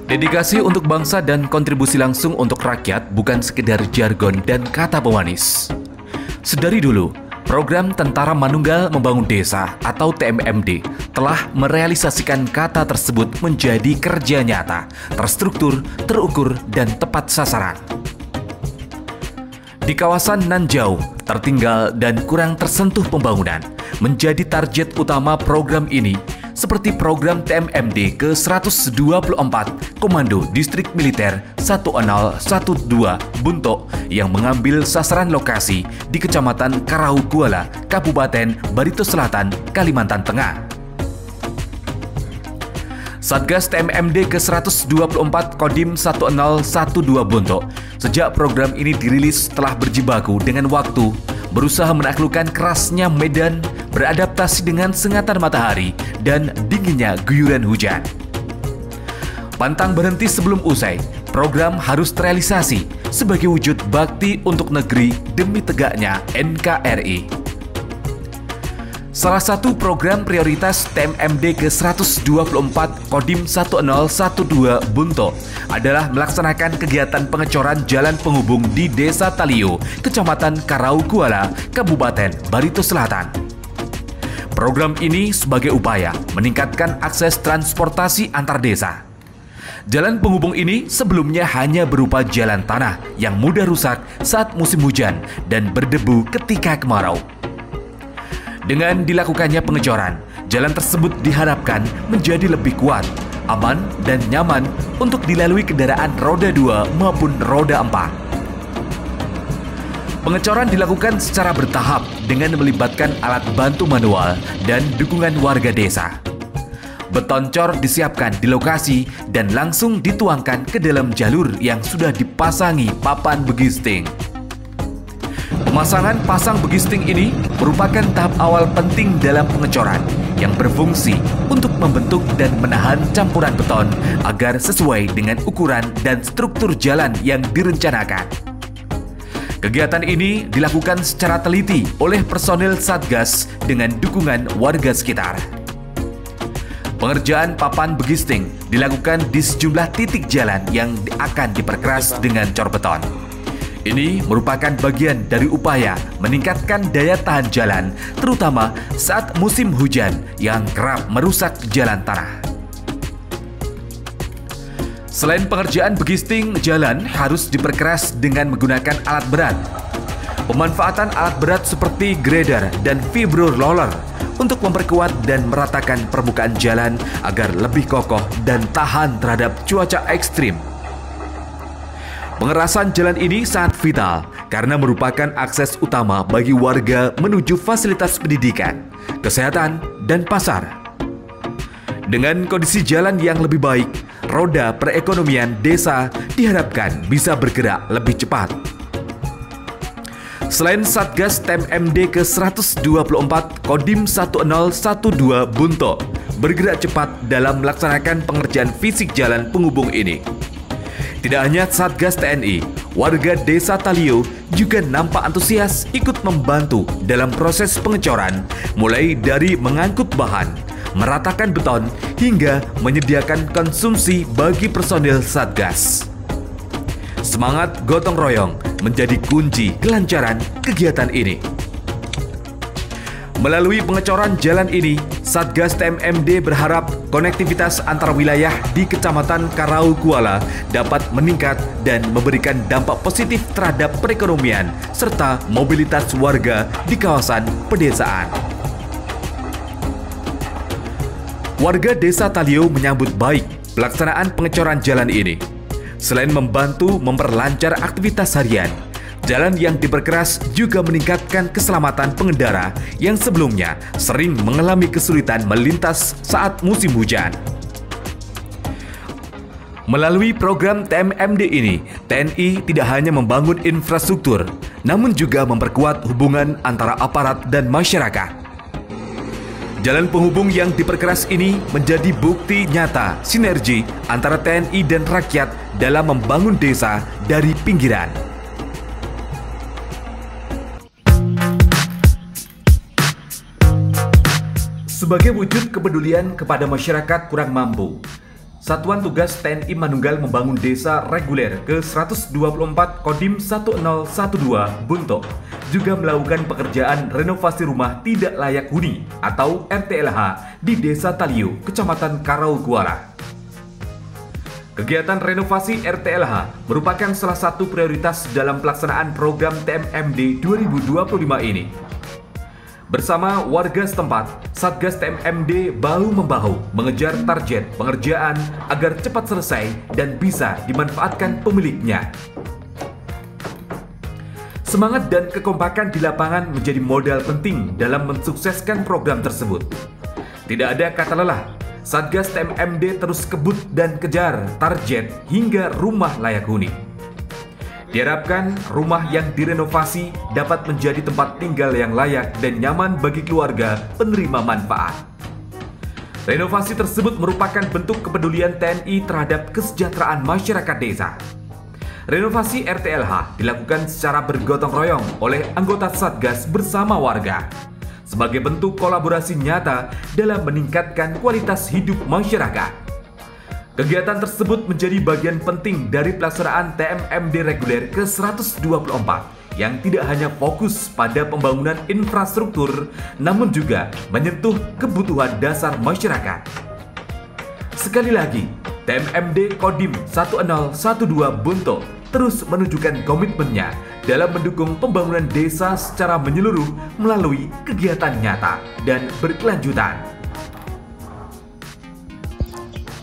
Dedikasi untuk bangsa dan kontribusi langsung untuk rakyat bukan sekedar jargon dan kata pemanis. Sedari dulu, program Tentara Manunggal Membangun Desa atau TMMD telah merealisasikan kata tersebut menjadi kerja nyata, terstruktur, terukur, dan tepat sasaran. Di kawasan nan jauh, tertinggal, dan kurang tersentuh pembangunan, menjadi target utama program ini, seperti program TMMD ke-124 Komando Distrik Militer 1012 Buntok yang mengambil sasaran lokasi di Kecamatan Karaukuala, Kabupaten Barito Selatan, Kalimantan Tengah. Satgas TMMD ke-124 Kodim 1012 Buntok sejak program ini dirilis telah berjibaku dengan waktu, berusaha menaklukkan kerasnya medan, beradaptasi dengan sengatan matahari dan dinginnya guyuran hujan. Pantang berhenti sebelum usai, program harus terrealisasi sebagai wujud bakti untuk negeri demi tegaknya NKRI. Salah satu program prioritas TMMD ke-124 Kodim 1012 Buntok adalah melaksanakan kegiatan pengecoran jalan penghubung di Desa Talio, Kecamatan Karaukuala, Kabupaten Barito Selatan. Program ini sebagai upaya meningkatkan akses transportasi antar desa. Jalan penghubung ini sebelumnya hanya berupa jalan tanah yang mudah rusak saat musim hujan dan berdebu ketika kemarau. Dengan dilakukannya pengecoran, jalan tersebut diharapkan menjadi lebih kuat, aman, dan nyaman untuk dilalui kendaraan roda 2 maupun roda 4. Pengecoran dilakukan secara bertahap dengan melibatkan alat bantu manual dan dukungan warga desa. Beton cor disiapkan di lokasi dan langsung dituangkan ke dalam jalur yang sudah dipasangi papan begisting. Pemasangan pasang begisting ini merupakan tahap awal penting dalam pengecoran yang berfungsi untuk membentuk dan menahan campuran beton agar sesuai dengan ukuran dan struktur jalan yang direncanakan. Kegiatan ini dilakukan secara teliti oleh personil Satgas dengan dukungan warga sekitar. Pengerjaan papan begisting dilakukan di sejumlah titik jalan yang akan diperkeras dengan cor beton. Ini merupakan bagian dari upaya meningkatkan daya tahan jalan, terutama saat musim hujan yang kerap merusak jalan tanah. Selain pengerjaan begisting, jalan harus diperkeras dengan menggunakan alat berat. Pemanfaatan alat berat seperti grader dan vibro roller untuk memperkuat dan meratakan permukaan jalan agar lebih kokoh dan tahan terhadap cuaca ekstrim. Pengerasan jalan ini sangat vital karena merupakan akses utama bagi warga menuju fasilitas pendidikan, kesehatan, dan pasar. Dengan kondisi jalan yang lebih baik, roda perekonomian desa diharapkan bisa bergerak lebih cepat. Selain Satgas TMMD ke-124 Kodim 1012 Buntok bergerak cepat dalam melaksanakan pengerjaan fisik jalan penghubung ini. Tidak hanya Satgas TNI, warga Desa Talio juga nampak antusias ikut membantu dalam proses pengecoran, mulai dari mengangkut bahan, meratakan beton, hingga menyediakan konsumsi bagi personil Satgas. Semangat gotong royong menjadi kunci kelancaran kegiatan ini. Melalui pengecoran jalan ini, Satgas TMMD berharap konektivitas antar wilayah di Kecamatan Karaukuala dapat meningkat dan memberikan dampak positif terhadap perekonomian serta mobilitas warga di kawasan pedesaan. Warga Desa Talio menyambut baik pelaksanaan pengecoran jalan ini. Selain membantu memperlancar aktivitas harian, jalan yang diperkeras juga meningkatkan keselamatan pengendara yang sebelumnya sering mengalami kesulitan melintas saat musim hujan. Melalui program TMMD ini, TNI tidak hanya membangun infrastruktur, namun juga memperkuat hubungan antara aparat dan masyarakat. Jalan penghubung yang diperkeras ini menjadi bukti nyata sinergi antara TNI dan rakyat dalam membangun desa dari pinggiran. Sebagai wujud kepedulian kepada masyarakat kurang mampu, Satuan Tugas TNI Manunggal membangun desa reguler ke-124 Kodim 1012 Bunto juga melakukan pekerjaan renovasi rumah tidak layak huni atau RTLH di Desa Taliu, Kecamatan Karaukuala. Kegiatan renovasi RTLH merupakan salah satu prioritas dalam pelaksanaan program TMMD 2025 ini. Bersama warga setempat, Satgas TMMD bahu-membahu mengejar target pengerjaan agar cepat selesai dan bisa dimanfaatkan pemiliknya. Semangat dan kekompakan di lapangan menjadi modal penting dalam mensukseskan program tersebut. Tidak ada kata lelah, Satgas TMMD terus kebut dan kejar target hingga rumah layak huni. Diharapkan rumah yang direnovasi dapat menjadi tempat tinggal yang layak dan nyaman bagi keluarga penerima manfaat. Renovasi tersebut merupakan bentuk kepedulian TNI terhadap kesejahteraan masyarakat desa. Renovasi RTLH dilakukan secara bergotong royong oleh anggota Satgas bersama warga, sebagai bentuk kolaborasi nyata dalam meningkatkan kualitas hidup masyarakat. Kegiatan tersebut menjadi bagian penting dari pelaksanaan TMMD reguler ke-124 yang tidak hanya fokus pada pembangunan infrastruktur, namun juga menyentuh kebutuhan dasar masyarakat. Sekali lagi, TMMD Kodim 1012 Bunto terus menunjukkan komitmennya dalam mendukung pembangunan desa secara menyeluruh melalui kegiatan nyata dan berkelanjutan.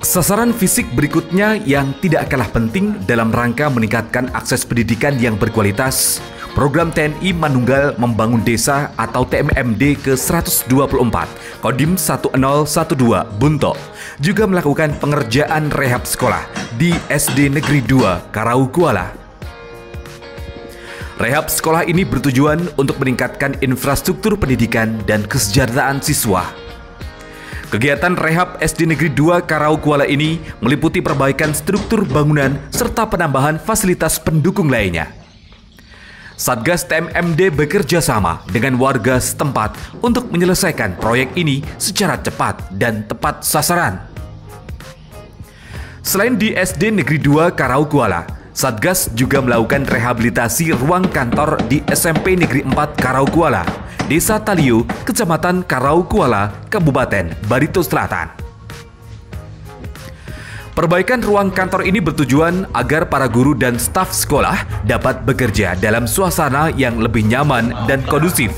Sasaran fisik berikutnya yang tidak kalah penting dalam rangka meningkatkan akses pendidikan yang berkualitas, program TNI Manunggal Membangun Desa atau TMMD ke-124 Kodim 1012 Bunto juga melakukan pengerjaan rehab sekolah di SD Negeri 2 Karaukuala. Rehab sekolah ini bertujuan untuk meningkatkan infrastruktur pendidikan dan kesejahteraan siswa. Kegiatan rehab SD Negeri 2 Karaukuala ini meliputi perbaikan struktur bangunan serta penambahan fasilitas pendukung lainnya. Satgas TMMD bekerja sama dengan warga setempat untuk menyelesaikan proyek ini secara cepat dan tepat sasaran. Selain di SD Negeri 2 Karaukuala, Satgas juga melakukan rehabilitasi ruang kantor di SMP Negeri 4 Karaukuala, Desa Taliu, Kecamatan Karaukuala, Kabupaten Barito Selatan. Perbaikan ruang kantor ini bertujuan agar para guru dan staf sekolah dapat bekerja dalam suasana yang lebih nyaman dan kondusif.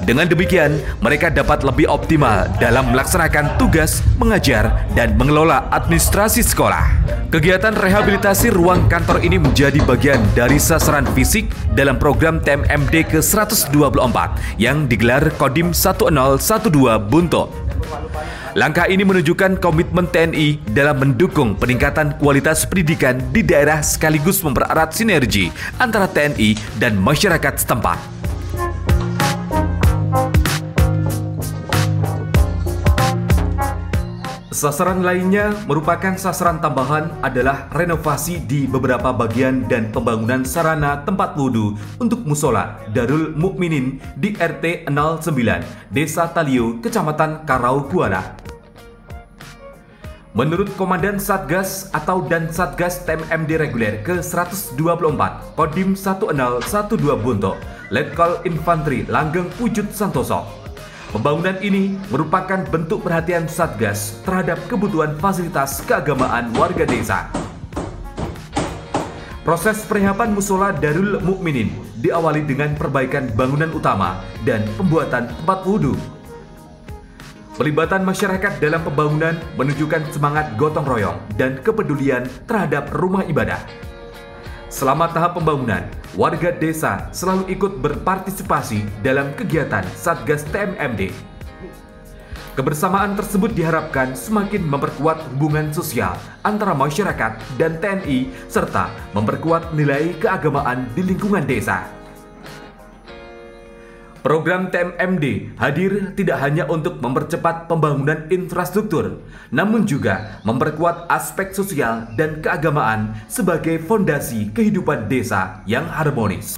Dengan demikian, mereka dapat lebih optimal dalam melaksanakan tugas, mengajar, dan mengelola administrasi sekolah. Kegiatan rehabilitasi ruang kantor ini menjadi bagian dari sasaran fisik dalam program TMMD ke-124 yang digelar Kodim 1012 Bunto. Langkah ini menunjukkan komitmen TNI dalam mendukung peningkatan kualitas pendidikan di daerah sekaligus mempererat sinergi antara TNI dan masyarakat setempat. Sasaran lainnya merupakan sasaran tambahan adalah renovasi di beberapa bagian dan pembangunan sarana tempat wudhu untuk musola Darul Mukminin di RT 09 Desa Taliu, Kecamatan Karaukuala. Menurut Komandan Satgas atau Dan Satgas TMMD reguler ke-124 Kodim 1012 Bunto, Letkol Infantri Langgeng Pujut Santoso, pembangunan ini merupakan bentuk perhatian Satgas terhadap kebutuhan fasilitas keagamaan warga desa. Proses perehaban musola Darul Mukminin diawali dengan perbaikan bangunan utama dan pembuatan tempat wudhu. Pelibatan masyarakat dalam pembangunan menunjukkan semangat gotong royong dan kepedulian terhadap rumah ibadah. Selama tahap pembangunan, warga desa selalu ikut berpartisipasi dalam kegiatan Satgas TMMD. Kebersamaan tersebut diharapkan semakin memperkuat hubungan sosial antara masyarakat dan TNI serta memperkuat nilai keagamaan di lingkungan desa. Program TMMD hadir tidak hanya untuk mempercepat pembangunan infrastruktur, namun juga memperkuat aspek sosial dan keagamaan sebagai fondasi kehidupan desa yang harmonis.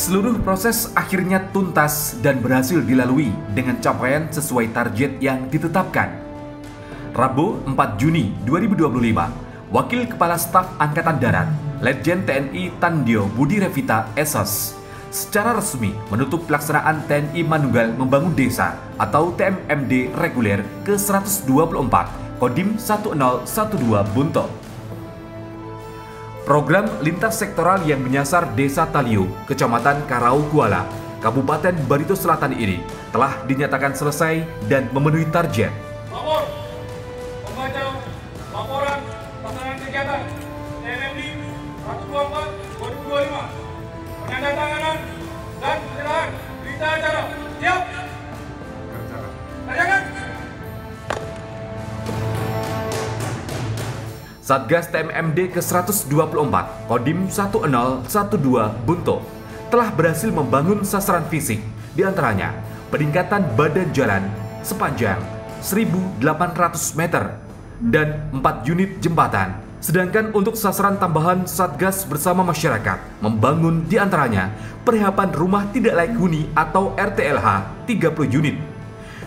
Seluruh proses akhirnya tuntas dan berhasil dilalui dengan capaian sesuai target yang ditetapkan. Rabu 4 Juni 2025, Wakil Kepala Staf Angkatan Darat, Letjen TNI Tandjo Budi Revita SS, secara resmi menutup pelaksanaan TNI Manunggal Membangun Desa atau TMMD reguler ke-124 Kodim 1012 Bunto. Program lintas sektoral yang menyasar Desa Talio, Kecamatan Karau Kuala, Kabupaten Barito Selatan ini telah dinyatakan selesai dan memenuhi target. Lapor, membaca laporan pelaksanaan kegiatan TMMD 124/2025, penandatanganan dan penyerahan berita acara. Siap. Kerjakan. Satgas TMMD ke-124 Kodim 1012 Bunto telah berhasil membangun sasaran fisik, diantaranya peningkatan badan jalan sepanjang 1.800 meter dan 4 unit jembatan. Sedangkan untuk sasaran tambahan, Satgas bersama masyarakat membangun diantaranya perlengkapan rumah tidak layak huni atau RTLH 30 unit,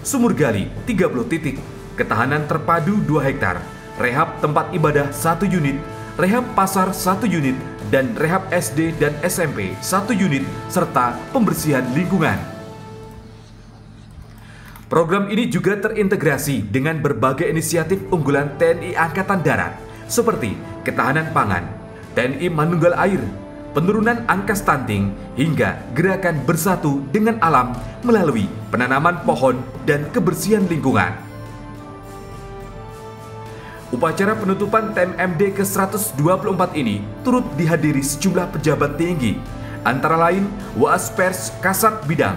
sumur gali 30 titik, ketahanan terpadu 2 hektar, rehab tempat ibadah 1 unit, rehab pasar 1 unit, dan rehab SD dan SMP 1 unit, serta pembersihan lingkungan. Program ini juga terintegrasi dengan berbagai inisiatif unggulan TNI Angkatan Darat, seperti ketahanan pangan, TNI Manunggal Air, penurunan angka stunting, hingga gerakan bersatu dengan alam melalui penanaman pohon dan kebersihan lingkungan. Upacara penutupan TMMD ke-124 ini turut dihadiri sejumlah pejabat tinggi, antara lain Waspers Kasat Bidang,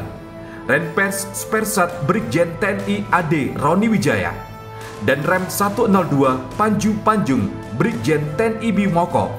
Renpers Spersat Brigjen TNI AD Roni Wijaya, dan Rem 102 Panju Panjung Brigjen TNI Bimoko,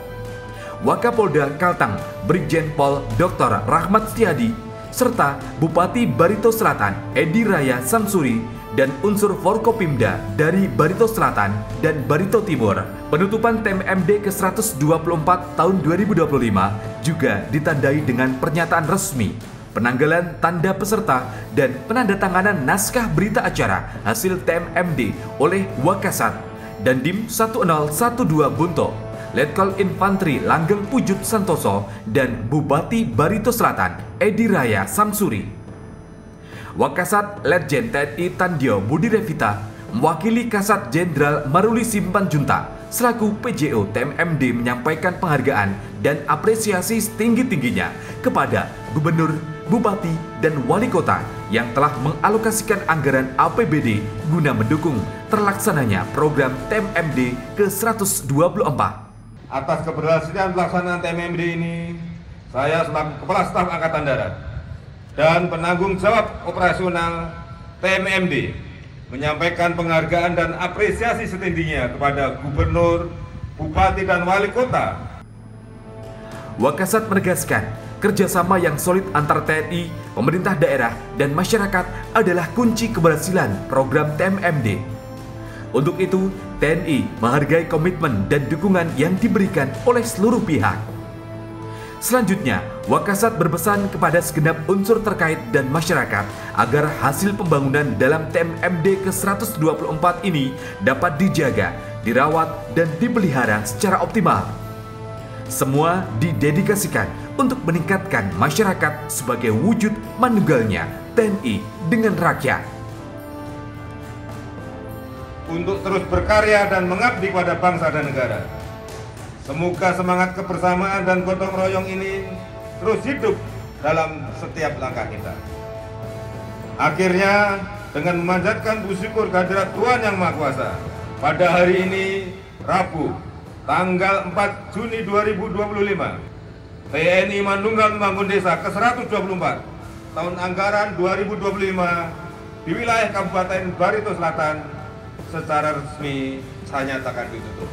Wakapolda Kaltang Brigjen Pol Dr. Rahmat Setiadi, serta Bupati Barito Selatan Edi Raya Samsuri dan unsur Forkopimda dari Barito Selatan dan Barito Timur. Penutupan TMMD ke-124 tahun 2025 juga ditandai dengan pernyataan resmi, penanggalan tanda peserta, dan penandatanganan naskah berita acara hasil TMMD oleh Wakasat Dandim 1012 Bunto, Letkol Infantri Langgeng Pujut Santoso, dan Bupati Barito Selatan Edi Raya Samsuri. Wakasat Letjen TNI Tandjo Budi Revita mewakili Kasat Jenderal Maruli Simpan Junta selaku PJO TMMD menyampaikan penghargaan dan apresiasi setinggi-tingginya kepada Gubernur, Bupati, dan Wali Kota yang telah mengalokasikan anggaran APBD guna mendukung terlaksananya program TMMD ke-124. Atas keberhasilan pelaksanaan TMMD ini, saya selaku Kepala Staf Angkatan Darat dan penanggung jawab operasional TMMD menyampaikan penghargaan dan apresiasi setingginya kepada Gubernur, Bupati, dan Wali Kota. Wakasat menegaskan, kerjasama yang solid antar TNI, pemerintah daerah, dan masyarakat adalah kunci keberhasilan program TMMD. Untuk itu, TNI menghargai komitmen dan dukungan yang diberikan oleh seluruh pihak. Selanjutnya, Wakasat berpesan kepada segenap unsur terkait dan masyarakat agar hasil pembangunan dalam TMMD ke-124 ini dapat dijaga, dirawat, dan dipelihara secara optimal. Semua didedikasikan untuk meningkatkan masyarakat sebagai wujud manunggalnya TNI dengan rakyat. Untuk terus berkarya dan mengabdi pada bangsa dan negara. Semoga semangat kebersamaan dan gotong royong ini terus hidup dalam setiap langkah kita. Akhirnya, dengan memanjatkan bersyukur kehadirat Tuhan Yang Maha Kuasa, pada hari ini, Rabu, tanggal 4 Juni 2025, TNI Manunggal Membangun Desa ke-124 tahun anggaran 2025 di wilayah Kabupaten Barito Selatan secara resmi saya nyatakan ditutup.